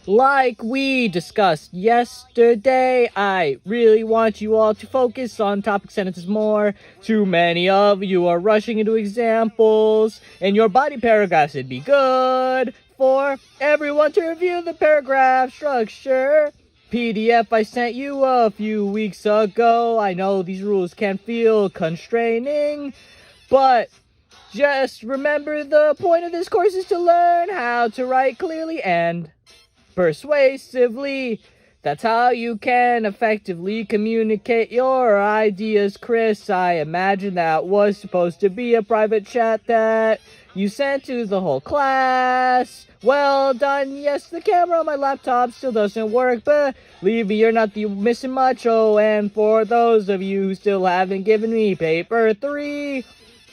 Like we discussed yesterday, I really want you all to focus on topic sentences more. Too many of you are rushing into examples, and your body paragraphs would be good for everyone to review the paragraph structure PDF I sent you a few weeks ago. I know these rules can feel constraining, but just remember the point of this course is to learn how to write clearly and persuasively. That's how you can effectively communicate your ideas, Chris. I imagine that was supposed to be a private chat that you sent to the whole class. Well done. Yes, the camera on my laptop still doesn't work, but believe me, you're not missing much. Oh, and for those of you who still haven't given me paper 3,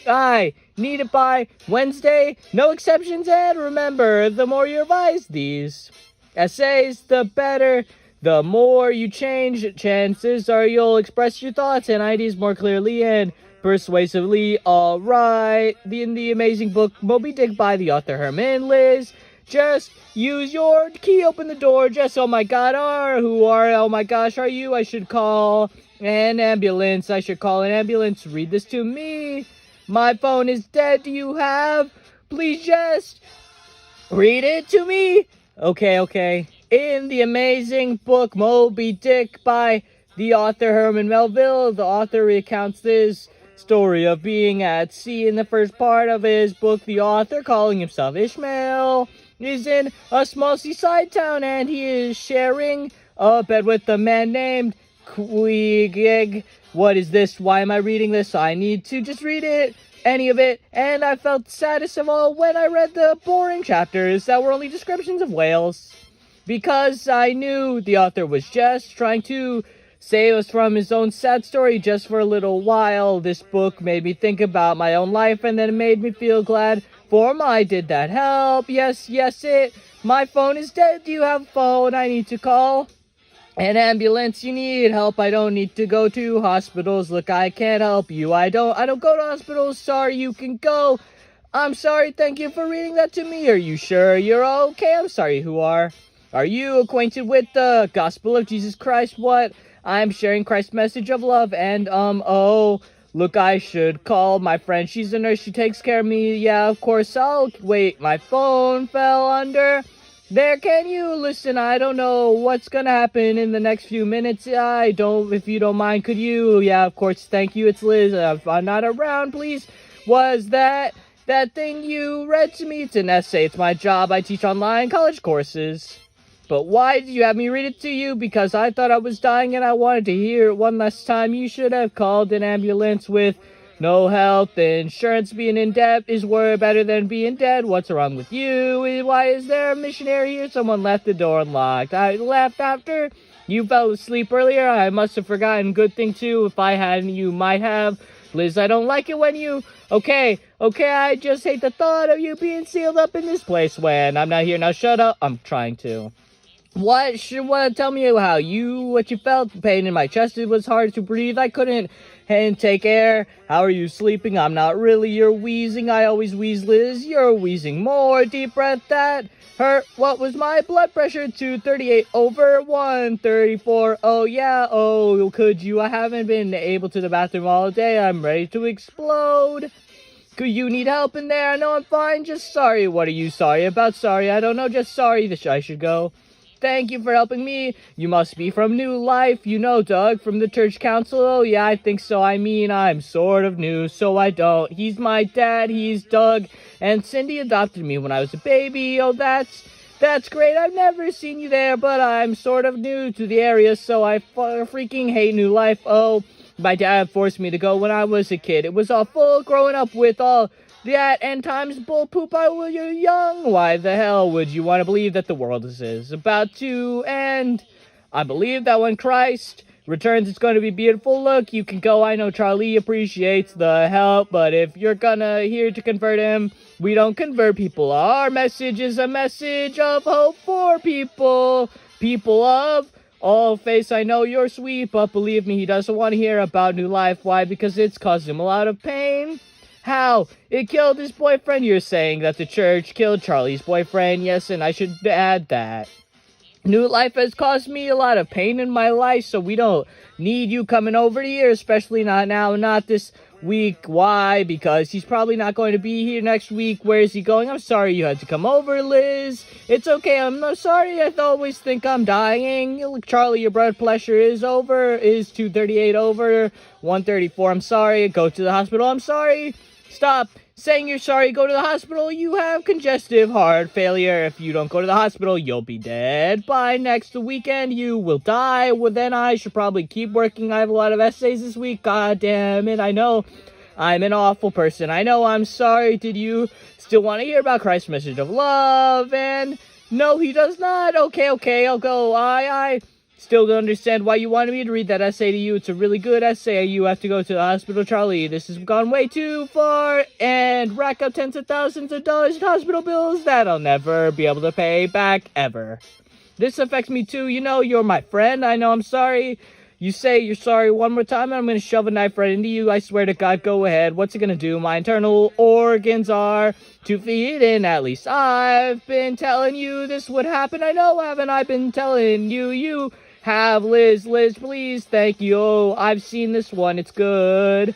I need it by Wednesday. No exceptions, and remember, the more you revise these essays, the better. The more you change, chances are you'll express your thoughts and ideas more clearly and persuasively. Alright, in the amazing book Moby Dick by the author Herman Liz, just use your key, open the door. Just, oh my god, oh my gosh, are you? I should call an ambulance. Read this to me. My phone is dead. Do you have? Please just read it to me. Okay. In the amazing book Moby Dick by the author Herman Melville, the author recounts this story of being at sea. In the first part of his book, the author, calling himself Ishmael, is in a small seaside town, and he is sharing a bed with a man named Queegig. What is this? Why am I reading this? I need to just read it. Any of it. And I felt saddest of all when I read the boring chapters that were only descriptions of whales. Because I knew the author was just trying to save us from his own sad story just for a little while. This book made me think about my own life, and then it made me feel glad for my did that help? Yes, my phone is dead. Do you have a phone? I need to call an ambulance. You need help. I don't need to go to hospitals. Look, I can't help you. I don't go to hospitals. Sorry, you can go. I'm sorry. Thank you for reading that to me. Are you sure you're okay? I'm sorry. Who are? Are you acquainted with the gospel of Jesus Christ? What? I'm sharing Christ's message of love and, look, I should call my friend. She's a nurse. She takes care of me. Yeah, of course, I'll wait. My phone fell under. There, can you listen? I don't know what's gonna happen in the next few minutes. If you don't mind, could you? Yeah, of course, thank you. It's Liz. If I'm not around, please. Was that thing you read to me? It's an essay. It's my job. I teach online college courses. But why did you have me read it to you? Because I thought I was dying and I wanted to hear it one last time. You should have called an ambulance. With no health insurance, being in debt is better than being dead. What's wrong with you? Why is there a missionary here? Someone left the door unlocked. I left after you fell asleep earlier. I must have forgotten. Good thing too. If I hadn't, you might have. Liz, I don't like it when you... Okay, I just hate the thought of you being sealed up in this place when I'm not here. Now shut up. I'm trying to. What? Tell me what you felt. Pain in my chest. It was hard to breathe. I couldn't take air. How are you sleeping? I'm not really. You're wheezing. I always wheeze, Liz. You're wheezing more. Deep breath. That hurt. What was my blood pressure? 238/134. Oh, yeah. Oh, could you? I haven't been able to the bathroom all day. I'm ready to explode. Could you need help in there? No, I'm fine. Just sorry. What are you sorry about? Sorry, I don't know. Just sorry that I should go. Thank you for helping me. You must be from New Life. You know Doug from the church council. Oh, yeah, I think so. I mean, I'm sort of new, so I don't. He's my dad. He's Doug. And Cindy adopted me when I was a baby. Oh, that's great. I've never seen you there, but I'm sort of new to the area, so I freaking hate New Life. Oh, my dad forced me to go when I was a kid. It was awful growing up with all that and times bull poop. You're young. Why the hell would you want to believe that the world is about to end? I believe that when Christ returns, it's going to be beautiful. Look, you can go. I know Charlie appreciates the help, but if you're here to convert him, we don't convert people. Our message is a message of hope for people. People of all face. I know you're sweet, but believe me, he doesn't want to hear about New Life. Why? Because it's caused him a lot of pain. How? It killed his boyfriend. You're saying that the church killed Charlie's boyfriend. Yes, and I should add that New life has caused me a lot of pain in my life, so we don't need you coming over here, especially not now, not this week. Why? Because he's probably not going to be here next week. Where is he going? I'm sorry you had to come over, Liz. It's okay, I'm not sorry. I always think I'm dying. Look, Charlie, your blood pressure is 238 over, 134. I'm sorry. Go to the hospital. I'm sorry. Stop saying you're sorry. Go to the hospital. You have congestive heart failure. If you don't go to the hospital, you'll be dead by next weekend. You will die. Well, then I should probably keep working. I have a lot of essays this week. God damn it. I know I'm an awful person. I know I'm sorry. Did you still want to hear about Christ's message of love? And no, he does not. Okay, I'll go. I still don't understand why you wanted me to read that essay to you. It's a really good essay. You have to go to the hospital, Charlie. This has gone way too far and rack up tens of thousands of dollars in hospital bills that I'll never be able to pay back ever. This affects me too. You know, you're my friend. I know I'm sorry. You say you're sorry one more time and I'm going to shove a knife right into you. I swear to God, go ahead. What's it going to do? My internal organs are 2 feet in. At least I've been telling you this would happen. I know, haven't I been telling you? You have, Liz, please, thank you. Oh, I've seen this one, it's good.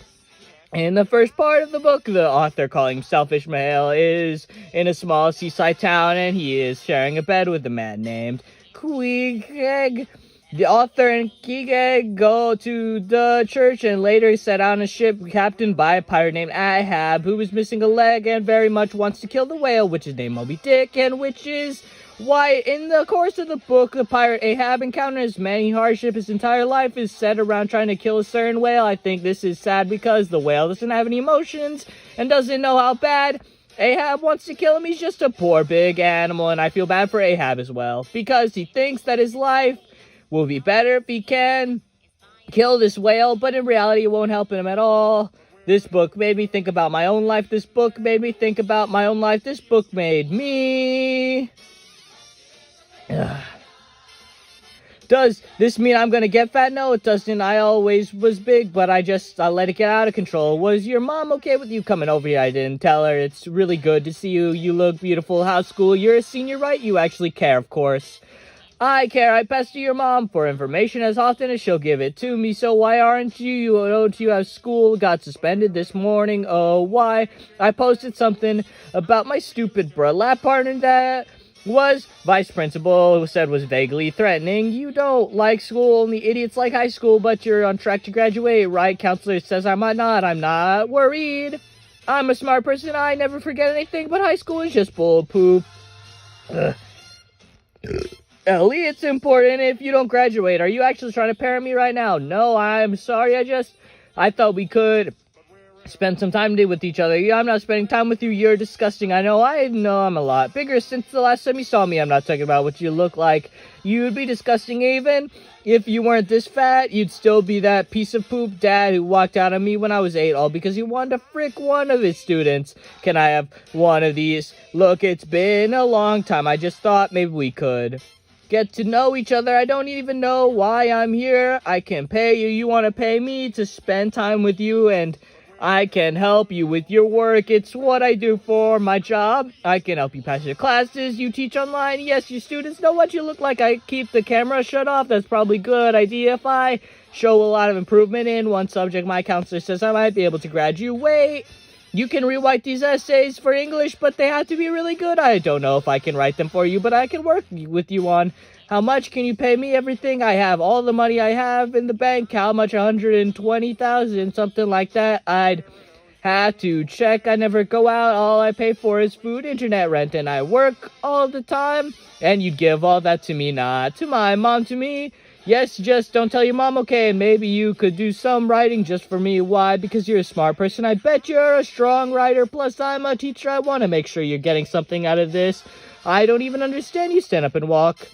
In the first part of the book, the author, calling himself Ishmael, is in a small seaside town, and he is sharing a bed with a man named Queequeg. The author and Queequeg go to the church, and later set on a ship captained by a pirate named Ahab, who is missing a leg and very much wants to kill the whale, which is named Moby Dick, and which is why, in the course of the book, the pirate Ahab encounters many hardships. His entire life is set around trying to kill a certain whale. I think this is sad because the whale doesn't have any emotions and doesn't know how bad Ahab wants to kill him. He's just a poor big animal, and I feel bad for Ahab as well, because he thinks that his life will be better if he can kill this whale, but in reality it won't help him at all. This book made me think about my own life. This book made me think about my own life. This book made me... Does this mean I'm gonna get fat? No, it doesn't. I always was big, but I let it get out of control. Was your mom okay with you coming over here? I didn't tell her. It's really good to see you. You look beautiful. How's school? You're a senior, right? You actually care, of course. I care. I pester your mom for information as often as she'll give it to me. So why aren't you? Don't you have school? Got suspended this morning. Oh, why? I posted something about my stupid lab partner that was vice principal, who said was vaguely threatening. You don't like school, only idiots like high school, but you're on track to graduate, right? Counselor says I might not. I'm not worried. I'm a smart person. I never forget anything, but high school is just bull poop. Ellie, it's important if you don't graduate. Are you actually trying to parent me right now? No, I'm sorry. I thought we could spend some time with each other. Yeah, I'm not spending time with you. You're disgusting. I know I'm a lot bigger since the last time you saw me. I'm not talking about what you look like. You'd be disgusting even if you weren't this fat. You'd still be that piece of poop dad who walked out on me when I was 8, all because he wanted to frick one of his students. Can I have one of these? Look, it's been a long time. I just thought maybe we could get to know each other. I don't even know why I'm here. I can pay you. You want to pay me to spend time with you, and I can help you with your work. It's what I do for my job. I can help you pass your classes. You teach online. Yes, your students know what you look like. I keep the camera shut off. That's probably a good idea. If I show a lot of improvement in one subject, my counselor says I might be able to graduate. You can rewrite these essays for English, but they have to be really good. I don't know if I can write them for you, but I can work with you on how much can you pay me. Everything I have, all the money I have in the bank. How much? 120,000, something like that. I'd have to check. I never go out. All I pay for is food, internet, rent, and I work all the time. And you'd give all that to me, not to my mom, to me. Yes, just don't tell your mom, okay? And maybe you could do some writing just for me. Why? Because you're a smart person. I bet you're a strong writer. Plus, I'm a teacher. I want to make sure you're getting something out of this. I don't even understand. You stand up and walk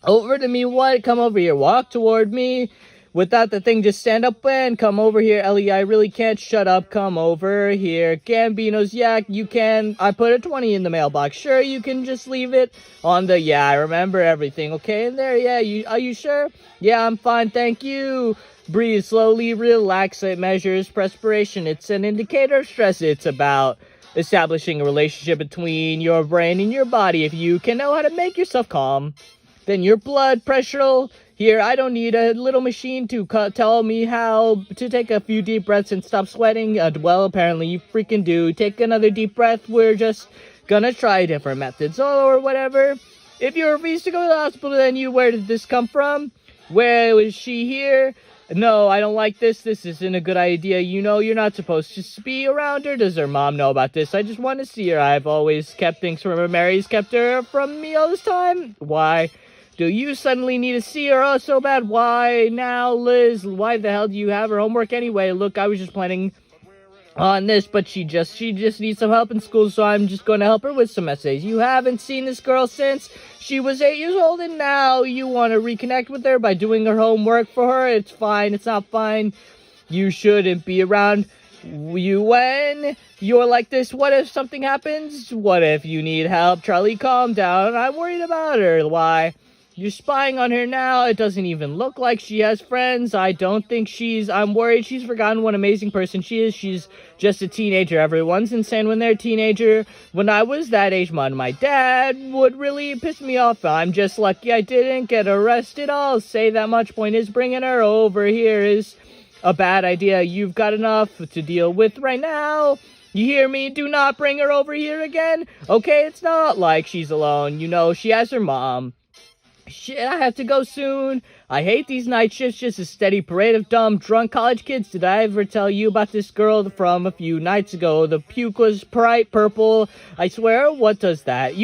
over to me. What? Come over here. Walk toward me. Without the thing, just stand up and come over here. Ellie, I really can't. Shut up. Come over here. Gambino's yak. You can. I put a 20 in the mailbox. Sure, you can just leave it on the... Yeah, I remember everything. Okay, in there. Yeah, are you sure? Yeah, I'm fine. Thank you. Breathe slowly. Relax. It measures perspiration. It's an indicator of stress. It's about establishing a relationship between your brain and your body. If you can know how to make yourself calm, then your blood pressure. Here, I don't need a little machine to tell me how to take a few deep breaths and stop sweating. Well, apparently you freaking do. Take another deep breath. We're just gonna try different methods or whatever. If you refuse to go to the hospital, then where did this come from? Where was she here? No, I don't like this. This isn't a good idea. You know, you're not supposed to be around her. Does her mom know about this? I just want to see her. I've always kept things from her. Mary's kept her from me all this time. Why do you suddenly need to see her so bad? Why now, Liz? Why the hell do you have her homework anyway? Look, I was just planning on this, but she just needs some help in school, so I'm just going to help her with some essays. You haven't seen this girl since she was 8 years old, and now you want to reconnect with her by doing her homework for her. It's fine. It's not fine. You shouldn't be around you when you're like this. What if something happens? What if you need help? Charlie, calm down. I'm worried about her. Why? You're spying on her now. It doesn't even look like she has friends. I'm worried she's forgotten what amazing person she is. She's just a teenager. Everyone's insane when they're a teenager. When I was that age, my dad would really piss me off. I'm just lucky I didn't get arrested. I'll say that much. Point is, bringing her over here is a bad idea. You've got enough to deal with right now. You hear me? Do not bring her over here again. Okay, it's not like she's alone. You know, she has her mom. Shit, I have to go soon. I hate these night shifts, just a steady parade of dumb, drunk college kids. Did I ever tell you about this girl from a few nights ago? The puke was bright purple. I swear, what does that?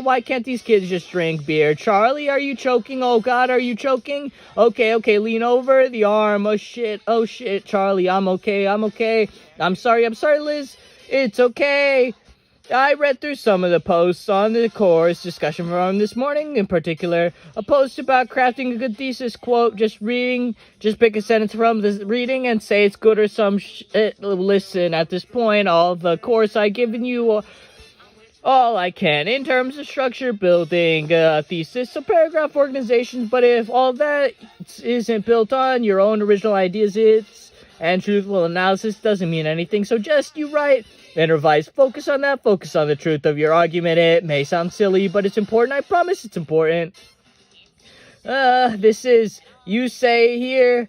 Why can't these kids just drink beer? Charlie, are you choking? Oh God, are you choking? Okay, lean over the arm. Oh shit, Charlie, I'm okay. I'm sorry, Liz. It's okay. I read through some of the posts on the course discussion forum this morning, in particular, a post about crafting a good thesis quote, just pick a sentence from the reading and say it's good or some shit. Listen, at this point, all the course I've given you all I can in terms of structure, building a thesis, so paragraph organizations, but if all that isn't built on your own original ideas, and truthful analysis doesn't mean anything, so just you write and revise. Focus on that. Focus on the truth of your argument. It may sound silly, but it's important. I promise it's important. You say here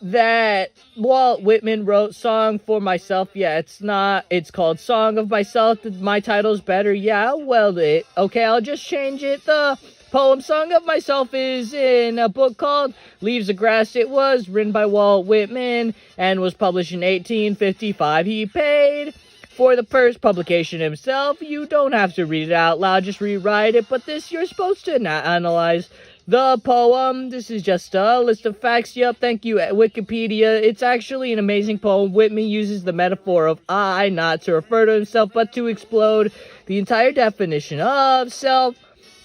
that Walt Whitman wrote Song for Myself. Yeah, it's not. It's called Song of Myself. My title's better. Yeah, okay, I'll just change it. The poem Song of Myself is in a book called Leaves of Grass. It was written by Walt Whitman and was published in 1855. He paid for the first publication himself. You don't have to read it out loud, just rewrite it, but you're supposed to analyze the poem. This is just a list of facts. Yup, thank you, Wikipedia. It's actually an amazing poem. Whitman uses the metaphor of I not to refer to himself, but to explode the entire definition of self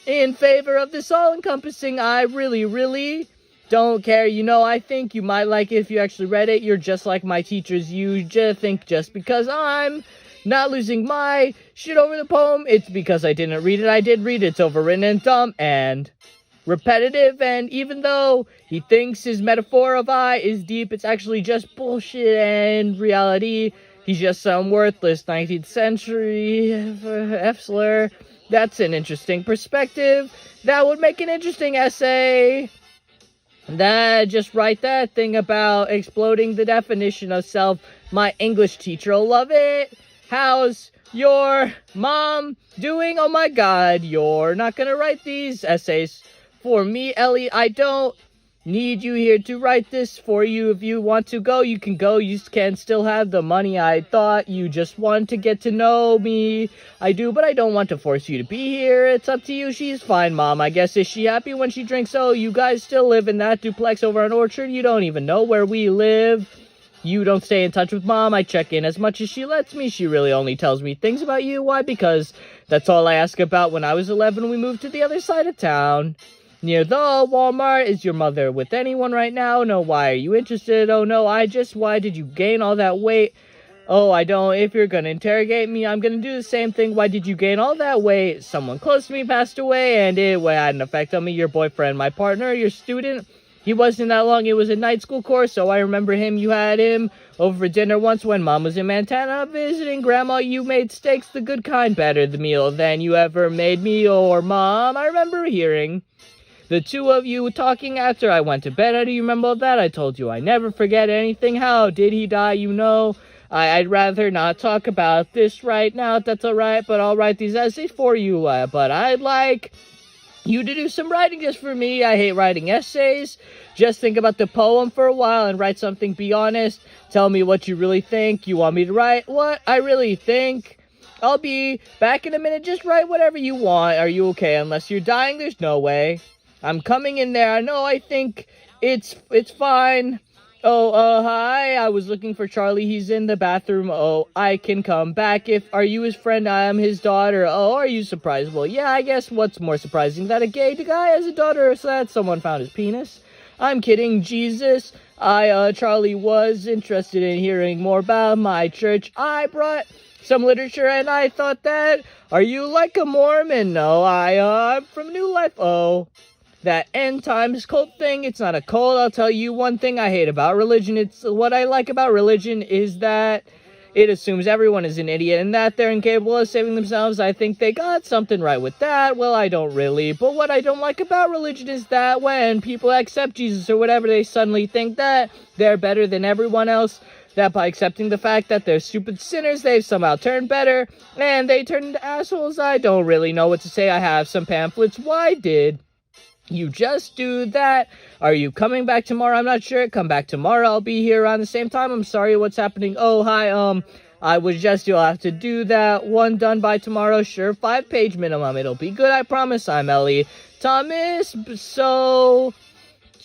in favor of this all-encompassing I really don't care. You know, I think you might like it if you actually read it. You're just like my teachers. You just think just because I'm not losing my shit over the poem, it's because I didn't read it. I did read it. It's overwritten and dumb and repetitive, and even though he thinks his metaphor of I is deep, it's actually just bullshit, and reality, he's just some worthless 19th century F-slur. That's an interesting perspective. That would make an interesting essay. Just write that thing about exploding the definition of self. My English teacher will love it. How's your mom doing? Oh my God, you're not gonna write these essays for me, Ellie. I don't need you here to write this for you. If you want to go, you can go. You can still have the money. I thought you just want to get to know me. I do, but I don't want to force you to be here. It's up to you. She's fine, Mom. I guess. Is she happy when she drinks? Oh, you guys still live in that duplex over on Orchard? You don't even know where we live. You don't stay in touch with Mom. I check in as much as she lets me. She really only tells me things about you. Why? Because that's all I ask about. When I was 11, we moved to the other side of town, near the Walmart. Is your mother with anyone right now? No. Why are you interested? Oh, no, why did you gain all that weight? Oh, I don't. If you're gonna interrogate me, I'm gonna do the same thing. Why did you gain all that weight? Someone close to me passed away, and it had an effect on me. Your boyfriend, my partner, your student. He wasn't that long. It was a night school course, so I remember him. You had him over for dinner once when Mom was in Montana visiting Grandma. You made steaks, the good kind, better the meal than you ever made me or Mom. I remember hearing The two of you talking after I went to bed. How do you remember that? I told you I never forget anything. How did he die? You know, I'd rather not talk about this right now, if that's alright, but I'll write these essays for you. But I'd like you to do some writing just for me. I hate writing essays. Just think about the poem for a while and write something. Be honest. Tell me what you really think. You want me to write what I really think? I'll be back in a minute. Just write whatever you want. Are you okay? Unless you're dying, there's no way. I'm coming in there. I know, I think it's fine. Oh, hi. I was looking for Charlie. He's in the bathroom. Oh, I can come back. Are you his friend? I am his daughter. Oh, are you surprised? Well, yeah, I guess what's more surprising that a gay guy has a daughter or so that someone found his penis? I'm kidding, Jesus. Charlie was interested in hearing more about my church. I brought some literature and I thought that, are you like a Mormon? No, I'm from New Life. Oh. That end times cult thing, it's not a cult. I'll tell you one thing I hate about religion. What I like about religion is that it assumes everyone is an idiot and that they're incapable of saving themselves. I think they got something right with that. Well, I don't really. But what I don't like about religion is that when people accept Jesus or whatever, they suddenly think that they're better than everyone else. That by accepting the fact that they're stupid sinners, they've somehow turned better. And they turn into assholes. I don't really know what to say. I have some pamphlets. Why did you just do that? Are you coming back tomorrow? I'm not sure. Come back tomorrow. I'll be here around the same time. I'm sorry, what's happening? Oh, hi, you'll have to do that one done by tomorrow. Sure, 5-page minimum. It'll be good, I promise. I'm Ellie Thomas. So,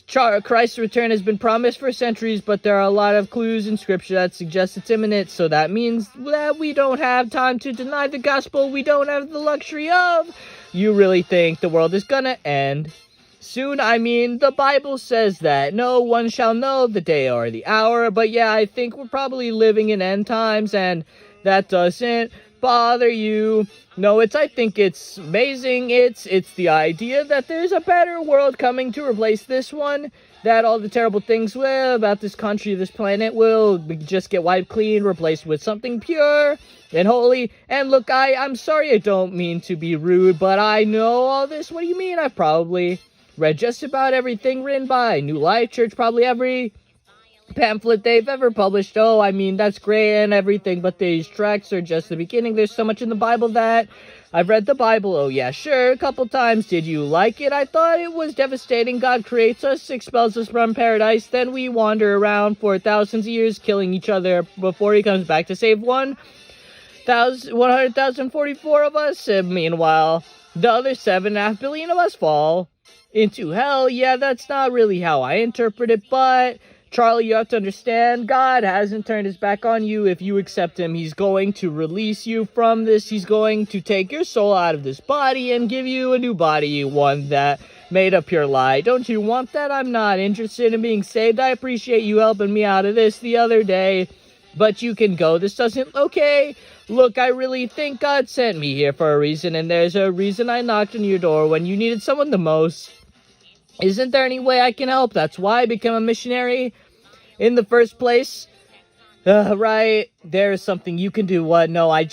Christ's return has been promised for centuries, but there are a lot of clues in scripture that suggest it's imminent. So that means that we don't have time to deny the gospel. We don't have the luxury of. You really think the world is gonna end soon? I mean, the Bible says that no one shall know the day or the hour, but yeah, I think we're probably living in end times, and that doesn't bother you. No, I think it's amazing. It's the idea that there's a better world coming to replace this one, that all the terrible things about this country, this planet, will just get wiped clean, replaced with something pure and holy. And look, I'm sorry, I don't mean to be rude, but I know all this. What do you mean? I've probably read just about everything written by New Life Church, probably every pamphlet they've ever published. Oh, I mean, that's great and everything, but these tracts are just the beginning. There's so much in the Bible that I've read the Bible. Oh, yeah, sure, a couple times. Did you like it? I thought it was devastating. God creates us, expels us from paradise, then we wander around for thousands of years, killing each other before he comes back to save 100,044 of us. And meanwhile, the other 7.5 billion of us fall into hell. Yeah, that's not really how I interpret it, but Charlie, you have to understand, God hasn't turned his back on you. If you accept him, he's going to release you from this. He's going to take your soul out of this body and give you a new body, one that made up your lie. Don't you want that? I'm not interested in being saved. I appreciate you helping me out of this the other day, but you can go. This doesn't, okay? Look, I really think God sent me here for a reason, and there's a reason I knocked on your door when you needed someone the most. Isn't there any way I can help? That's why I became a missionary in the first place. Right, there's something you can do. What? No, I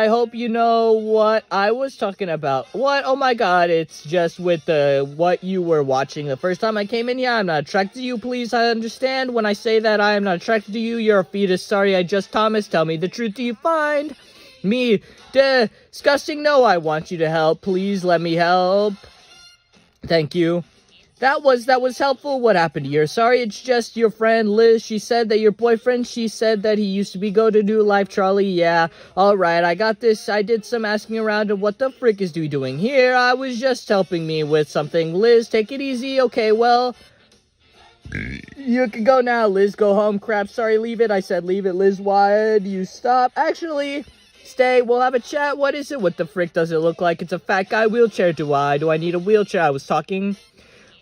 hope you know what I was talking about. What? Oh my god, it's just with what you were watching the first time I came in here. I'm not attracted to you, please. I understand when I say that I am not attracted to you. You're a fetus. Sorry, Thomas. Tell me the truth. Do you find me disgusting? No, I want you to help. Please let me help. Thank you. That was helpful. What happened to you? Sorry, it's just your friend Liz. She said that your boyfriend, she said that he used to go to New Life. Charlie, yeah. Alright, I got this. I did some asking around of what the frick is he doing here. I was just helping me with something. Liz, take it easy. Okay, well, you can go now. Liz, go home. Crap, sorry, leave it. I said leave it. Liz, why do you stop? Actually, stay. We'll have a chat. What is it? What the frick does it look like? It's a fat guy wheelchair. Do I need a wheelchair? I was talking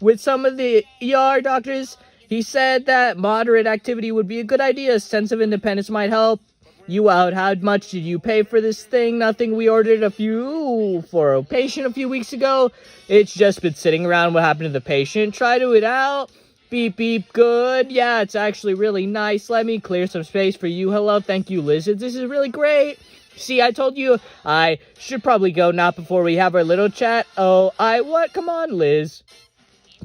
with some of the ER doctors. He said that moderate activity would be a good idea. A sense of independence might help you out. How much did you pay for this thing? Nothing. We ordered for a patient a few weeks ago. It's just been sitting around. What happened to the patient? Try to it out. Beep, beep. Good. Yeah, it's actually really nice. Let me clear some space for you. Hello. Thank you, Liz. This is really great. See, I told you I should probably go, not before we have our little chat. Oh, what? Come on, Liz.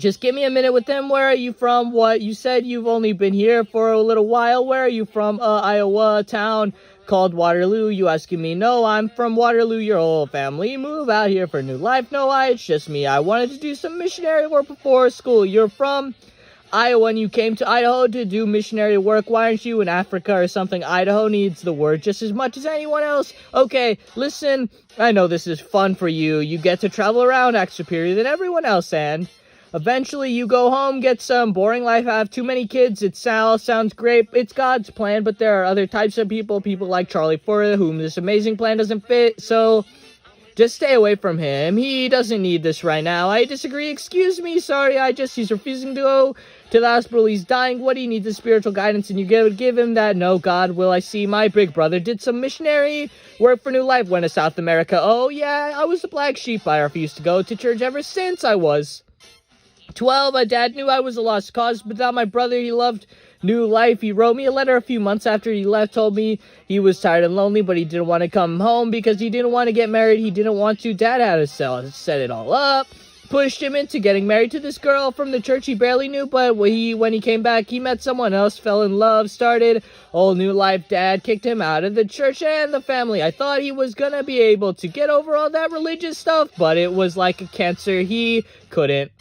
Just give me a minute with him. Where are you from? What? You said you've only been here for a little while. Where are you from? Iowa town called Waterloo. You asking me? No, I'm from Waterloo. Your whole family move out here for a new life. No, it's just me. I wanted to do some missionary work before school. You're from Iowa and you came to Idaho to do missionary work. Why aren't you in Africa or something? Idaho needs the word just as much as anyone else. Okay, listen, I know this is fun for you. You get to travel around, act superior than everyone else, and eventually you go home, get some boring life, have too many kids. It sounds great. It's God's plan, but there are other types of people like Charlie, for whom this amazing plan doesn't fit, so just stay away from him. He doesn't need this right now. I disagree. Excuse me. Sorry. He's refusing to go to the hospital. He's dying. What he needs is spiritual guidance, and you give him that. No, God will. I see my big brother did some missionary work for New Life, went to South America. Oh, yeah, I was the black sheep. I refused to go to church ever since I was 12. My dad knew I was a lost cause, but now my brother, he loved New Life. He wrote me a letter a few months after he left, told me he was tired and lonely, but he didn't want to come home because he didn't want to get married. He didn't want to. Dad had to set it all up, pushed him into getting married to this girl from the church he barely knew, but when he came back, he met someone else, fell in love, started whole new life. Dad kicked him out of the church and the family. I thought he was gonna be able to get over all that religious stuff, but it was like a cancer. He couldn't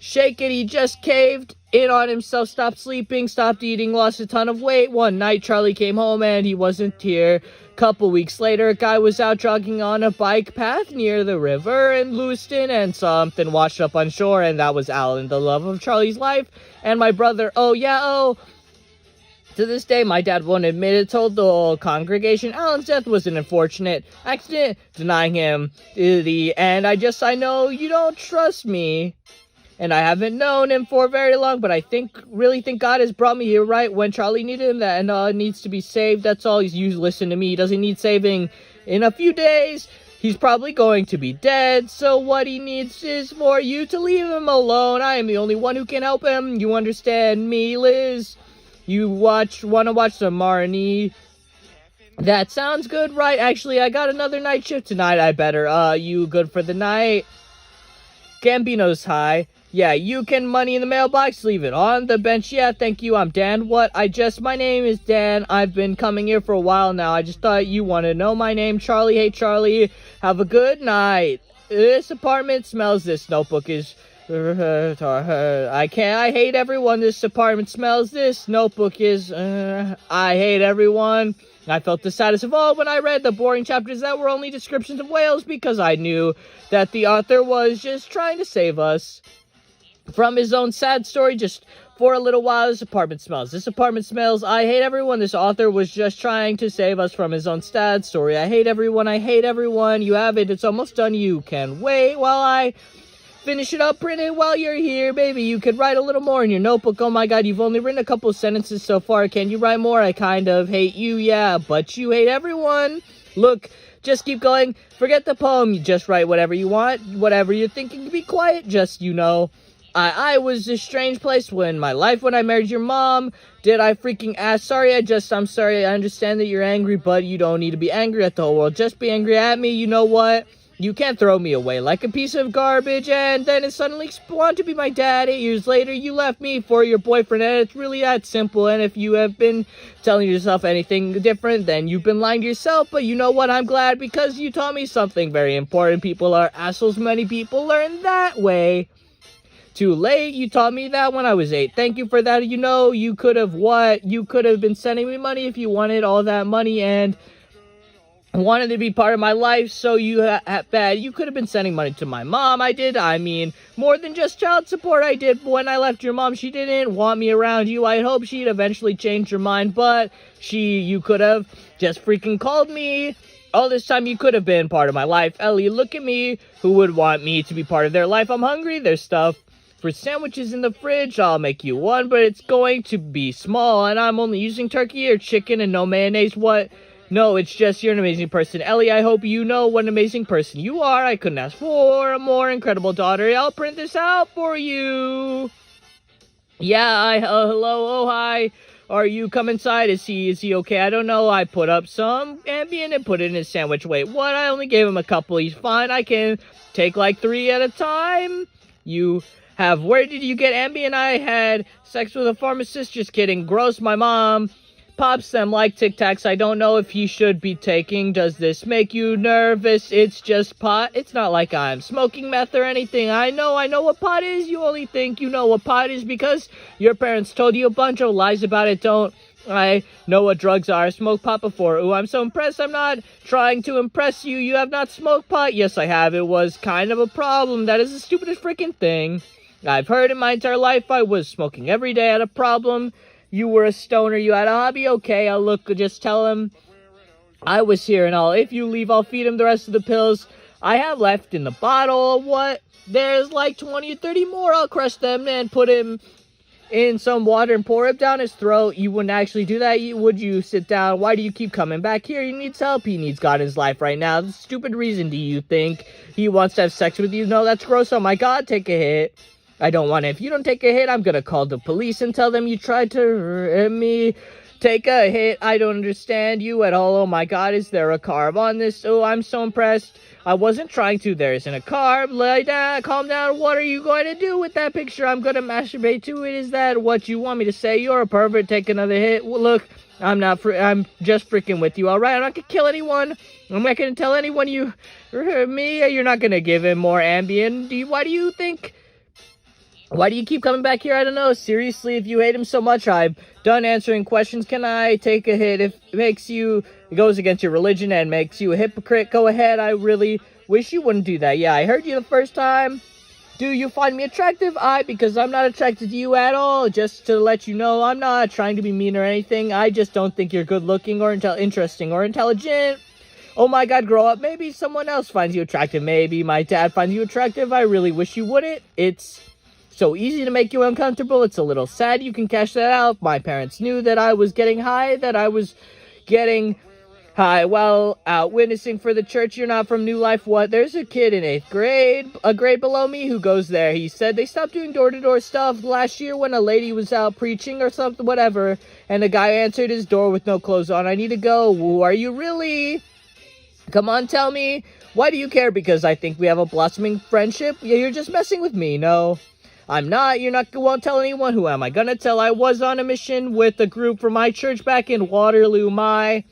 shake it. He just caved in on himself, stopped sleeping, stopped eating, lost a ton of weight. One night, Charlie came home and he wasn't here. Couple weeks later, a guy was out jogging on a bike path near the river in Lewiston, and something washed up on shore, and that was Alan, the love of Charlie's life, and my brother. To this day, my dad won't admit it, told the whole congregation Alan's death was an unfortunate accident, denying him the end. I know you don't trust me. And I haven't known him for very long, but I really think God has brought me here right when Charlie needed him, and needs to be saved. That's all. You listen to me. He doesn't need saving. In a few days, he's probably going to be dead. So what he needs is for you to leave him alone. I am the only one who can help him. You understand me, Liz? You want to watch the Marnie? That sounds good, right? Actually, I got another night shift tonight. I better. You good for the night? Gambino's high. Yeah, you can money in the mailbox, leave it on the bench. Yeah, thank you, I'm Dan. My name is Dan. I've been coming here for a while now. I just thought you want to know my name. Charlie, hey Charlie, have a good night. This apartment smells. This notebook is... I hate everyone. This apartment smells. This notebook is... I hate everyone. I felt the saddest of all when I read the boring chapters that were only descriptions of whales, because I knew that the author was just trying to save us from his own sad story. Just for a little while. This apartment smells. This apartment smells. I hate everyone. This author was just trying to save us from his own sad story. I hate everyone. I hate everyone. You have it. It's almost done. You can wait while I finish it up. Print it while you're here, baby. You could write a little more in your notebook. Oh my god, you've only written a couple sentences so far. Can you write more? I kind of hate you, yeah, but you hate everyone. Look, just keep going. Forget the poem. You just write whatever you want, whatever you're thinking. Be quiet. Just, I was a strange place when I married your mom. Did I freaking ask? I'm sorry. I understand that you're angry, but you don't need to be angry at the whole world. Just be angry at me. You know what? You can't throw me away like a piece of garbage and then suddenly want to be my dad. 8 years later, you left me for your boyfriend, and it's really that simple. And if you have been telling yourself anything different, then you've been lying to yourself. But you know what? I'm glad, because you taught me something very important. People are assholes. Many people learn that way. Too late. You taught me that when I was 8. Thank you for that. You could have what? You could have been sending me money if you wanted all that money and wanted to be part of my life. So you could have been sending money to my mom. I did. I mean, more than just child support. I did. When I left your mom, she didn't want me around you. I hope she'd eventually change her mind, but you could have just freaking called me. All this time, you could have been part of my life. Ellie, look at me. Who would want me to be part of their life? I'm hungry. There's stuff for sandwiches in the fridge. I'll make you one, but it's going to be small, and I'm only using turkey or chicken and no mayonnaise. What? No, it's just you're an amazing person. Ellie, I hope you know what an amazing person you are. I couldn't ask for a more incredible daughter. I'll print this out for you. Yeah, hello, oh, hi. Are you come inside? Is he okay? I don't know. I put up some Ambien and put it in his sandwich. Wait, what? I only gave him a couple. He's fine. I can take like 3 at a time. You Where did you get Ambien? I had sex with a pharmacist. Just kidding. Gross. My mom pops them like Tic Tacs. I don't know if he should be taking. Does this make you nervous? It's just pot. It's not like I'm smoking meth or anything. I know what pot is. You only think you know what pot is because your parents told you a bunch of lies about it. Don't I know what drugs are? I smoked pot before. Ooh, I'm so impressed. I'm not trying to impress you. You have not smoked pot? Yes, I have. It was kind of a problem. That is the stupidest freaking thing I've heard in my entire life. I was smoking every day. I had a problem. You were a stoner. You had a hobby. Okay, I'll look. Just tell him I was here and all. If you leave, I'll feed him the rest of the pills I have left in the bottle. What? There's like 20 or 30 more. I'll crush them and put him in some water and pour it down his throat. You wouldn't actually do that, would you? Sit down. Why do you keep coming back here? He needs help. He needs God in his life right now. The stupid reason do you think he wants to have sex with you? No, that's gross. Oh my God, take a hit. I don't want it. If you don't take a hit, I'm gonna call the police and tell them you tried to hurt me. Take a hit. I don't understand you at all. Oh my God, is there a carb on this? Oh, I'm so impressed. I wasn't trying to. There isn't a carb. Lay down. Calm down. What are you going to do with that picture? I'm going to masturbate to it. Is that what you want me to say? You're a pervert. Take another hit. Well, look, I'm just freaking with you, all right? I'm not going to kill anyone. I'm not going to tell anyone you hurt me. You're not going to give him more Ambien. Why do you think... Why do you keep coming back here? I don't know. Seriously, if you hate him so much, I'm done answering questions. Can I take a hit? If it goes against your religion and makes you a hypocrite, go ahead. I really wish you wouldn't do that. Yeah, I heard you the first time. Do you find me attractive? Because I'm not attracted to you at all. Just to let you know, I'm not trying to be mean or anything. I just don't think you're good looking or interesting or intelligent. Oh my God, grow up. Maybe someone else finds you attractive. Maybe my dad finds you attractive. I really wish you wouldn't. It's so easy to make you uncomfortable. It's a little sad. You can cash that out. My parents knew that I was getting high, while out witnessing for the church. You're not from New Life. What? There's a kid in 8th grade, a grade below me, who goes there. He said they stopped doing door-to-door stuff last year when a lady was out preaching or something, whatever, and the guy answered his door with no clothes on. I need to go. Who are you really? Come on, tell me. Why do you care? Because I think we have a blossoming friendship. Yeah, you're just messing with me. No, I'm not. Won't tell anyone. Who am I gonna tell? I was on a mission with a group from my church back in Waterloo, my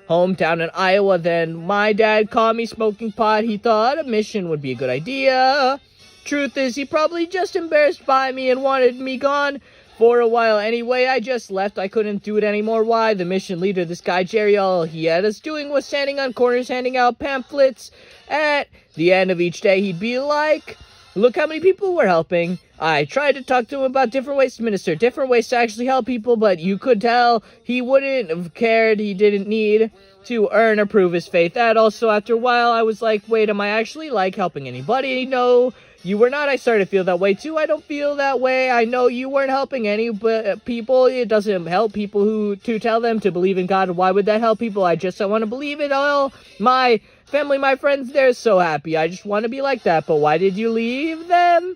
hometown in Iowa. Then my dad caught me smoking pot. He thought a mission would be a good idea. Truth is, he probably just embarrassed by me and wanted me gone for a while. Anyway, I just left. I couldn't do it anymore. Why? The mission leader, this guy Jerry, all he had us doing was standing on corners handing out pamphlets. At the end of each day, he'd be like, look how many people we're helping. I tried to talk to him about different ways to minister, different ways to actually help people, but you could tell he wouldn't have cared. He didn't need to earn or prove his faith at all. So after a while, I was like, wait, am I actually like helping anybody? No, you were not. I started to feel that way too. I don't feel that way. I know you weren't helping any people. It doesn't help people to tell them to believe in God. Why would that help people? I just don't want to believe it all. My family, my friends, they're so happy. I just want to be like that. But why did you leave them?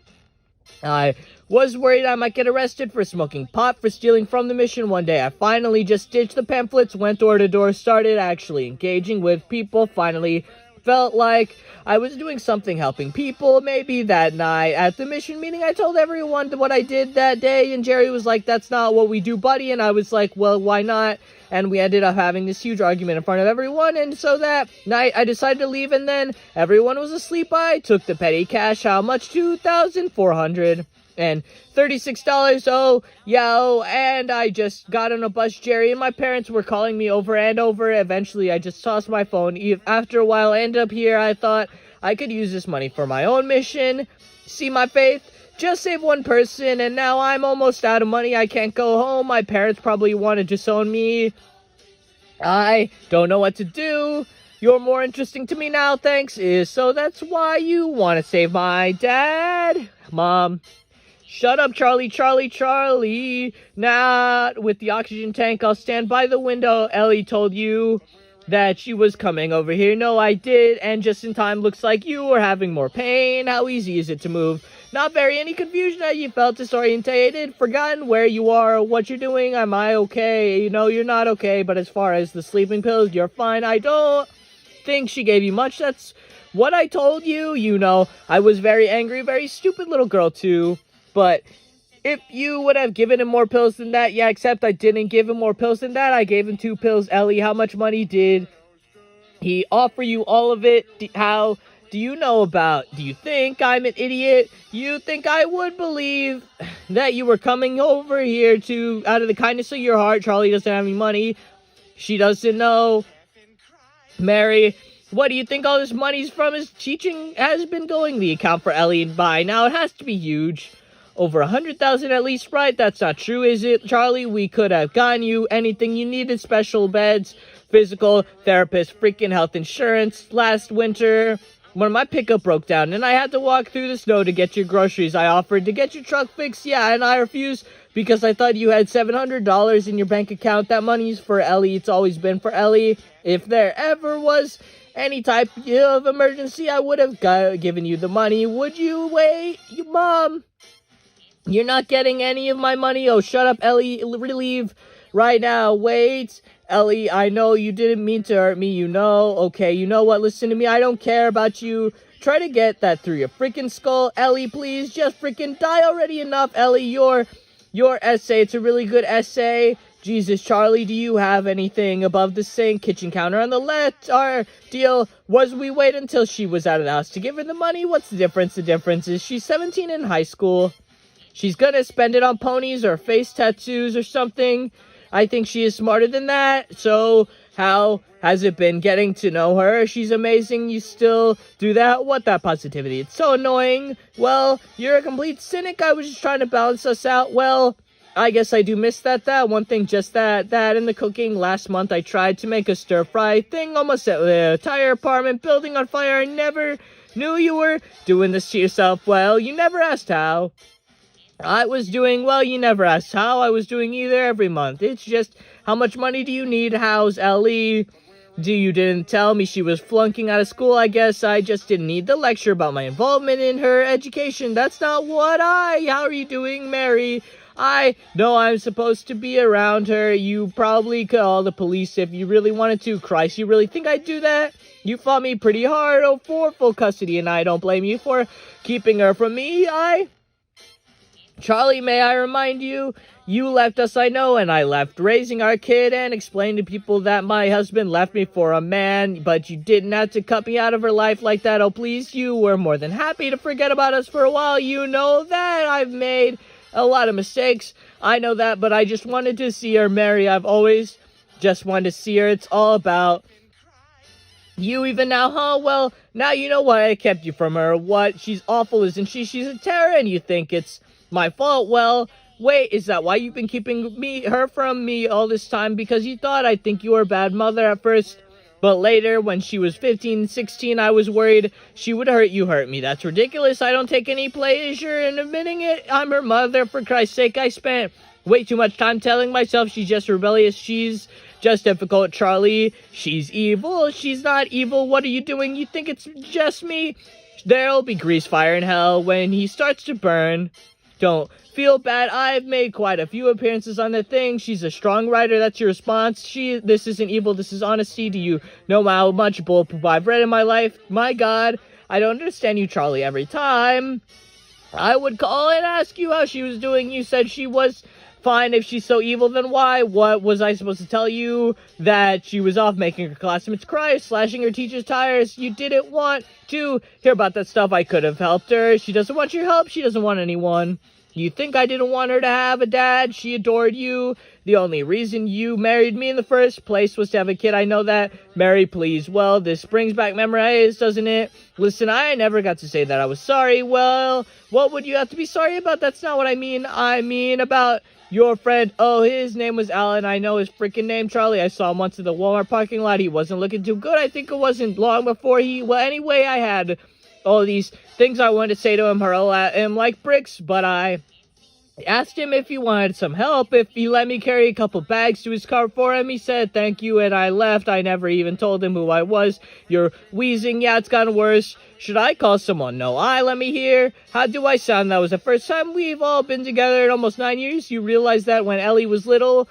I was worried I might get arrested for smoking pot, for stealing from the mission. One day I finally just ditched the pamphlets, went door to door, started actually engaging with people, finally felt like I was doing something, helping people. Maybe that night at the mission meeting, I told everyone what I did that day, and Jerry was like, that's not what we do, buddy. And I was like, well, why not? And we ended up having this huge argument in front of everyone, and so that night I decided to leave, and then everyone was asleep. I took the petty cash. How much? $2,436. Oh, yeah, and I just got on a bus. Jerry and my parents were calling me over and over. Eventually, I just tossed my phone. After a while, I ended up here. I thought I could use this money for my own mission. See my faith? Just save one person, and now I'm almost out of money. I can't go home. My parents probably want to disown me. I don't know what to do. You're more interesting to me now, thanks. So that's why you want to save my dad? Mom. Shut up, Charlie, Charlie, Charlie. Not with the oxygen tank. I'll stand by the window. Ellie told you that she was coming over here. No, I did, and just in time. Looks like you were having more pain. How easy is it to move? Not very. Any confusion that you felt disorientated, forgotten where you are, what you're doing? Am I okay? You're not okay, but as far as the sleeping pills, you're fine. I don't think she gave you much. That's what I told you. I was very angry, very stupid little girl too. But if you would have given him more pills than that, yeah, except I didn't give him more pills than that. I gave him 2 pills. Ellie, how much money did he offer you? All of it? How do you know about? Do you think I'm an idiot? You think I would believe that you were coming over here to, out of the kindness of your heart? Charlie doesn't have any money. She doesn't know. Mary, what do you think all this money's from? His teaching has been going the account for Ellie and by now. It has to be huge. Over 100,000 at least, right? That's not true, is it, Charlie? We could have gotten you anything you needed. Special beds, physical therapist, freaking health insurance. Last winter, when my pickup broke down and I had to walk through the snow to get your groceries, I offered to get your truck fixed, yeah, and I refused because I thought you had $700 in your bank account. That money's for Ellie. It's always been for Ellie. If there ever was any type of emergency, I would have given you the money. Would you? Wait, Mom, you're not getting any of my money. Oh, shut up, Ellie. Leave right now. Wait, Ellie, I know you didn't mean to hurt me, you know. Okay, you know what? Listen to me. I don't care about you. Try to get that through your freaking skull. Ellie, please, just freaking die already. Enough, Ellie. Your essay, it's a really good essay. Jesus, Charlie, do you have anything above the sink, kitchen counter on the left? Our deal was we wait until she was out of the house to give her the money. What's the difference? The difference is she's 17 in high school. She's gonna spend it on ponies or face tattoos or something. I think she is smarter than that. So how has it been getting to know her? She's amazing. You still do that? What, that positivity? It's so annoying. Well, you're a complete cynic. I was just trying to balance us out. Well, I guess I do miss that one thing, just that and the cooking. Last month I tried to make a stir-fry thing, almost set the entire apartment building on fire. I never knew you were doing this to yourself. Well, you never asked how. I was doing, well, you never asked how I was doing either. Every month. It's just, how much money do you need? How's Ellie? You didn't tell me she was flunking out of school. I guess I just didn't need the lecture about my involvement in her education. That's not what how are you doing, Mary? I know I'm supposed to be around her. You probably call the police if you really wanted to. Christ, you really think I'd do that? You fought me pretty hard for full custody, and I don't blame you for keeping her from me. Charlie, may I remind you, you left us, I know, and I left raising our kid and explained to people that my husband left me for a man, but you didn't have to cut me out of her life like that. Oh, please, you were more than happy to forget about us for a while. You know that I've made a lot of mistakes. I know that, but I just wanted to see her, Mary. I've always just wanted to see her. It's all about you even now, huh? Well, now you know why I kept you from her. What? She's awful, isn't she? She's a terror, and you think it's my fault. Well, wait, is that why you've been keeping her from me all this time? Because you thought I'd think you were a bad mother at first, but later, when she was 15, 16, I was worried she would hurt me. That's ridiculous. I don't take any pleasure in admitting it. I'm her mother, for Christ's sake. I spent way too much time telling myself she's just rebellious. She's just difficult, Charlie. She's evil. She's not evil. What are you doing? You think it's just me? There'll be grease fire in hell when he starts to burn. Don't feel bad. I've made quite a few appearances on the thing. She's a strong writer. That's your response. This isn't evil. This is honesty. Do you know how much bullpoop I've read in my life? My God, I don't understand you, Charlie. Every time I would call and ask you how she was doing, you said she was fine. If she's so evil, then why? What was I supposed to tell you? That she was off making her classmates cry, slashing her teacher's tires? You didn't want to hear about that stuff. I could have helped her. She doesn't want your help. She doesn't want anyone. You think I didn't want her to have a dad? She adored you. The only reason you married me in the first place was to have a kid. I know that. Mary, please. Well, this brings back memories, doesn't it? Listen, I never got to say that I was sorry. Well, what would you have to be sorry about? That's not what I mean. I mean about your friend. Oh, his name was Alan. I know his freaking name, Charlie. I saw him once in the Walmart parking lot. He wasn't looking too good. I think it wasn't long before well, anyway, I had all these things I wanted to say to him, hurl at him like bricks, but I asked him if he wanted some help, if he let me carry a couple bags to his car for him. He said thank you, and I left. I never even told him who I was. You're wheezing. Yeah, it's gotten worse. Should I call someone? No, let me hear. How do I sound? That was the first time we've all been together in almost 9 years. You realize that when Ellie was little,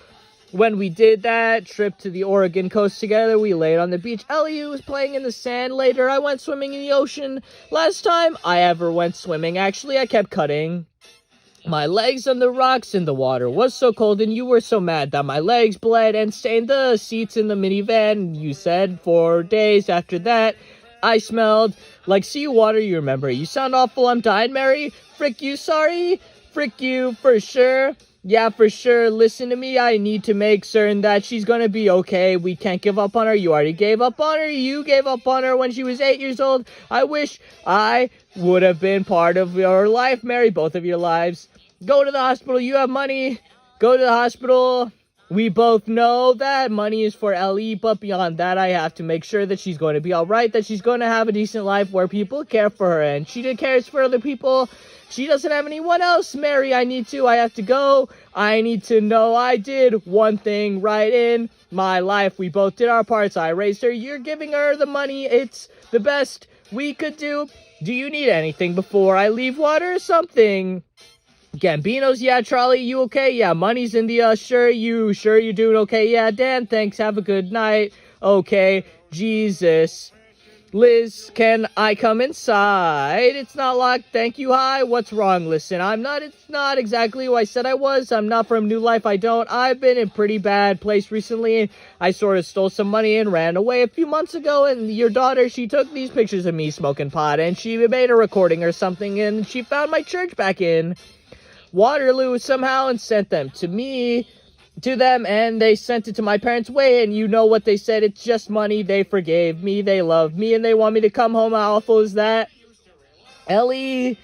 when we did that trip to the Oregon coast together, we laid on the beach. Ellie was playing in the sand. Later, I went swimming in the ocean. Last time I ever went swimming, actually, I kept cutting My legs on the rocks and the water was so cold and you were so mad that my legs bled and stained the seats in the minivan. You said 4 days after that, I smelled like seawater. You remember, you sound awful, I'm dying, Mary. Frick you, sorry. Frick you, for sure. Yeah, for sure. Listen to me. I need to make certain that she's gonna be okay. We can't give up on her. You already gave up on her. You gave up on her when she was 8 years old. I wish I would have been part of your life, Mary. Both of your lives. Go to the hospital. You have money. Go to the hospital. We both know that money is for Ellie, but beyond that, I have to make sure that she's going to be all right, that she's going to have a decent life where people care for her, and she cares for other people. She doesn't have anyone else. Mary, I have to go. I need to know I did one thing right in my life. We both did our parts. I raised her. You're giving her the money. It's the best we could do. Do you need anything before I leave? Water or something? Gambinos, yeah. Charlie, you okay? Yeah. Money's in the, sure you're doing okay? Yeah. Dan, thanks. Have a good night. Okay. Jesus. Liz, can I come inside? It's not locked. Thank you. Hi. What's wrong? Listen, it's not exactly who I said I was. I'm not from New Life. I've been in pretty bad place recently. I sort of stole some money and ran away a few months ago, and your daughter, she took these pictures of me smoking pot, and she made a recording or something, and she found my church back in Waterloo somehow and sent them to them, and they sent it to my parents' way, and you know what they said. It's just money. They forgave me. They love me, and they want me to come home. How awful is that? Ellie,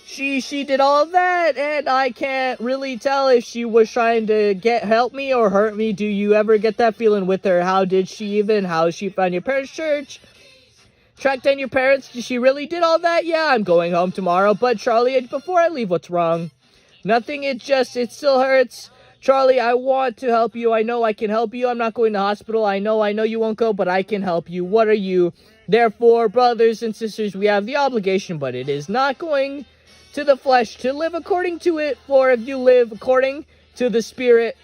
she did all of that, and I can't really tell if she was trying to help me or hurt me. Do you ever get that feeling with her? How did she find your parents' church? Track down your parents? She really did all that? Yeah, I'm going home tomorrow, but Charlie, before I leave, what's wrong? Nothing, it still hurts. Charlie, I want to help you. I know I can help you. I'm not going to hospital. I know you won't go, but I can help you. What are you? Therefore, brothers and sisters, we have the obligation, but it is not going to the flesh to live according to it. For if you live according to the Spirit,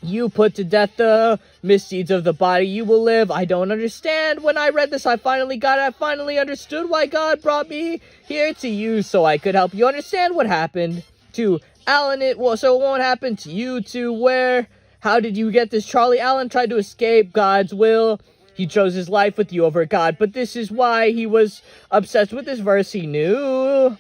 you put to death the misdeeds of the body, you will live. I don't understand. When I read this, I finally understood why God brought me here to you, so I could help you understand what happened to Alan. So it won't happen to you too. How did you get this, Charlie? Alan tried to escape God's will. He chose his life with you over God, but this is why he was obsessed with this verse. He knew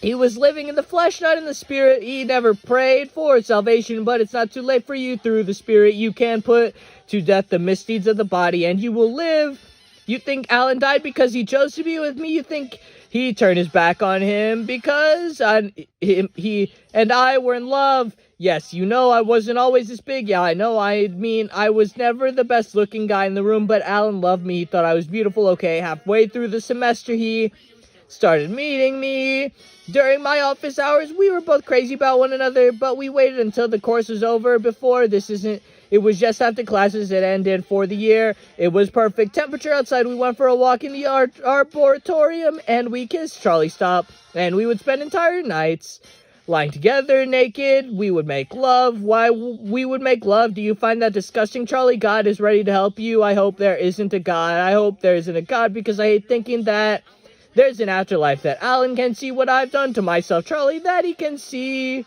he was living in the flesh, not in the spirit. He never prayed for salvation, but it's not too late for you. Through the Spirit, you can put to death the misdeeds of the body, and you will live. You think Alan died because he chose to be with me? You think he turned his back on him because he and I were in love? Yes, you know I wasn't always this big. Yeah, I know. I mean, I was never the best looking guy in the room, but Alan loved me. He thought I was beautiful. Okay, halfway through the semester, he started meeting me. During my office hours, we were both crazy about one another, but we waited until the course was over before. It was just after classes had ended for the year. It was perfect temperature outside. We went for a walk in the arboretum, and we kissed. Charlie stopped, and we would spend entire nights lying together naked. We would make love. Why we would make love? Do you find that disgusting, Charlie? God is ready to help you. I hope there isn't a God. I hope there isn't a God, because I hate thinking that there's an afterlife, that Alan can see what I've done to myself, Charlie, that he can see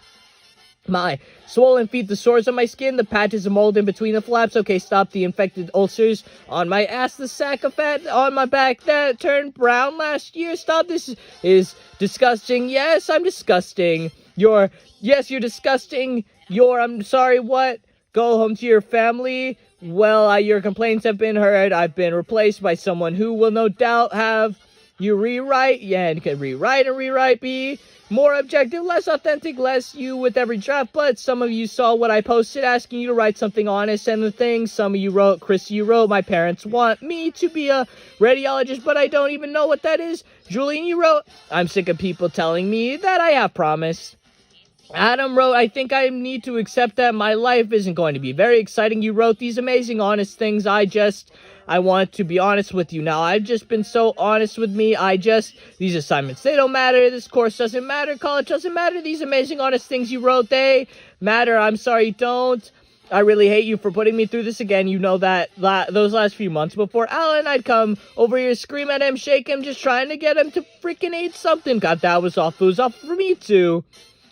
my swollen feet, the sores on my skin, the patches of mold in between the flaps. Okay, stop. The infected ulcers on my ass, the sack of fat on my back that turned brown last year. Stop. This is disgusting. Yes, I'm disgusting. You're disgusting. I'm sorry, what? Go home to your family. Well, your complaints have been heard. I've been replaced by someone who will no doubt have you rewrite. Yeah, and you can rewrite, be more objective, less authentic, less you with every draft. But some of you saw what I posted asking you to write something honest, and the things some of you wrote. Chris, you wrote, my parents want me to be a radiologist, but I don't even know what that is. Julian, you wrote, I'm sick of people telling me that I have promise. Adam wrote, I think I need to accept that my life isn't going to be very exciting. You wrote these amazing, honest things. I want to be honest with you now. I've just been so honest with me. These assignments, they don't matter. This course doesn't matter. College doesn't matter. These amazing, honest things you wrote, they matter. I'm sorry, don't. I really hate you for putting me through this again. You know that those last few months before Alan, I'd come over here, scream at him, shake him, just trying to get him to freaking eat something. God, that was awful. It was awful for me too.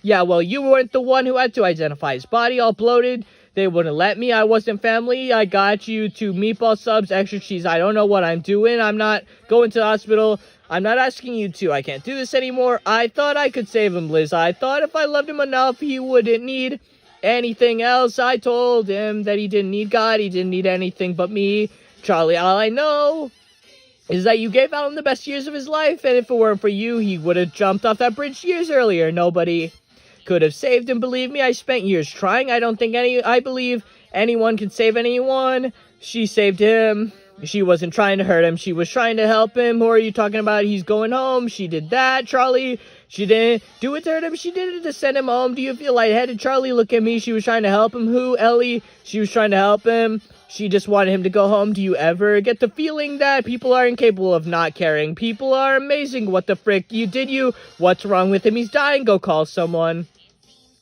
Yeah, well, you weren't the one who had to identify his body all bloated. They wouldn't let me. I wasn't family. I got you 2 meatball subs, extra cheese. I don't know what I'm doing. I'm not going to the hospital. I'm not asking you to. I can't do this anymore. I thought I could save him, Liz. I thought if I loved him enough, he wouldn't need anything else. I told him that he didn't need God. He didn't need anything but me. Charlie, all I know is that you gave Alan the best years of his life, and if it weren't for you, he would have jumped off that bridge years earlier. Nobody could have saved him. Believe me, I spent years trying. I believe anyone can save anyone. She saved him. She wasn't trying to hurt him. She was trying to help him. Who are you talking about? He's going home. She did that, Charlie. She didn't do it to hurt him. She did it to send him home. Do you feel lightheaded, Charlie? Look at me. She was trying to help him. Who? Ellie. She was trying to help him. She just wanted him to go home. Do you ever get the feeling that people are incapable of not caring? People are amazing. What the frick? What's wrong with him? He's dying. Go call someone.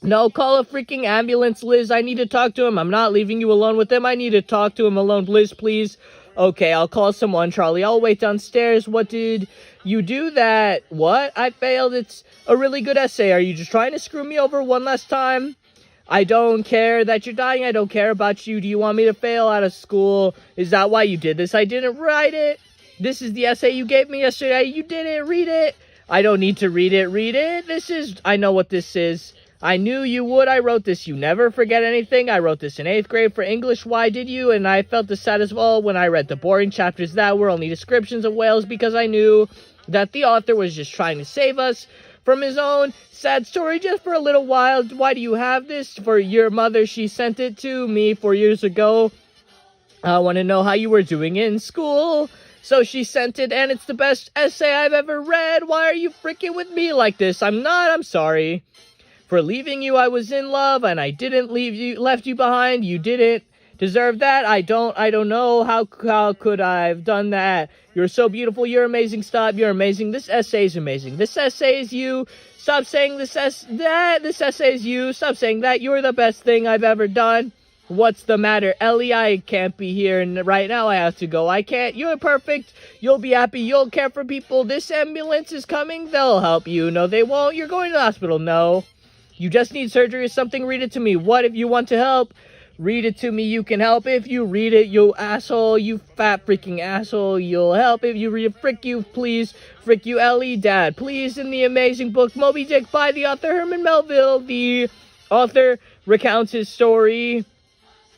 No, call a freaking ambulance, Liz. I need to talk to him. I'm not leaving you alone with him. I need to talk to him alone. Liz, please. Okay, I'll call someone, Charlie. I'll wait downstairs. What did you do that? What? I failed. It's a really good essay. Are you just trying to screw me over one last time? I don't care that you're dying. I don't care about you. Do you want me to fail out of school? Is that why you did this? I didn't write it. This is the essay you gave me yesterday. You didn't read it. I don't need to read it. Read it. I know what this is. I knew you would. I wrote this. You never forget anything. I wrote this in 8th grade for English. Why did you? And I felt the saddest of all when I read the boring chapters that were only descriptions of whales, because I knew that the author was just trying to save us from his own sad story just for a little while. Why do you have this? For your mother. She sent it to me 4 years ago. I want to know how you were doing in school. So she sent it, and it's the best essay I've ever read. Why are you freaking with me like this? I'm not. I'm sorry. For leaving you, I was in love, and I didn't left you behind. You didn't deserve that. I don't know. How could I have done that? You're so beautiful. You're amazing. Stop. You're amazing. This essay is amazing. This essay is you. Stop saying this essay is you. Stop saying that. You're the best thing I've ever done. What's the matter, Ellie? I can't be here, and right now I have to go. I can't. You're perfect. You'll be happy. You'll care for people. This ambulance is coming. They'll help you. No, they won't. You're going to the hospital. No. You just need surgery or something. Read it to me. What if you want to help? Read it to me. You can help if you read it, you asshole. You fat freaking asshole. You'll help if you read it. Frick you, please. Frick you, Ellie. Dad, please. In the amazing book Moby Dick by the author Herman Melville, the author recounts his story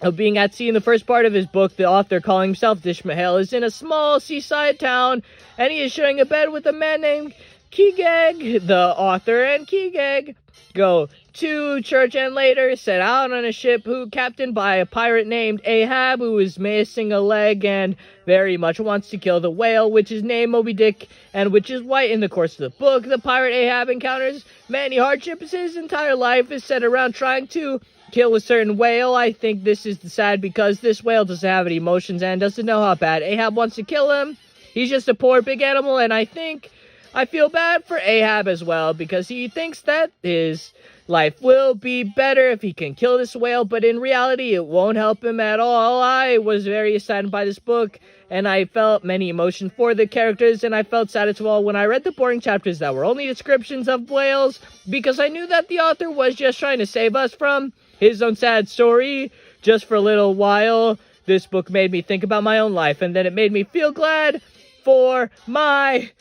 of being at sea. In the first part of his book, the author, calling himself Dishmael, is in a small seaside town, and he is sharing a bed with a man named Kegeg. The author and Kegeg go to church and later set out on a ship captained by a pirate named Ahab, who is missing a leg and very much wants to kill the whale, which is named Moby Dick and which is white. In the course of the book, the pirate Ahab encounters many hardships. His entire life is set around trying to kill a certain whale. I think this is sad because this whale doesn't have any emotions and doesn't know how bad Ahab wants to kill him. He's just a poor big animal, and I feel bad for Ahab as well, because he thinks that his life will be better if he can kill this whale, but in reality, it won't help him at all. I was very saddened by this book, and I felt many emotions for the characters, and I felt sad as well when I read the boring chapters that were only descriptions of whales, because I knew that the author was just trying to save us from his own sad story just for a little while. This book made me think about my own life, and then it made me feel glad for my...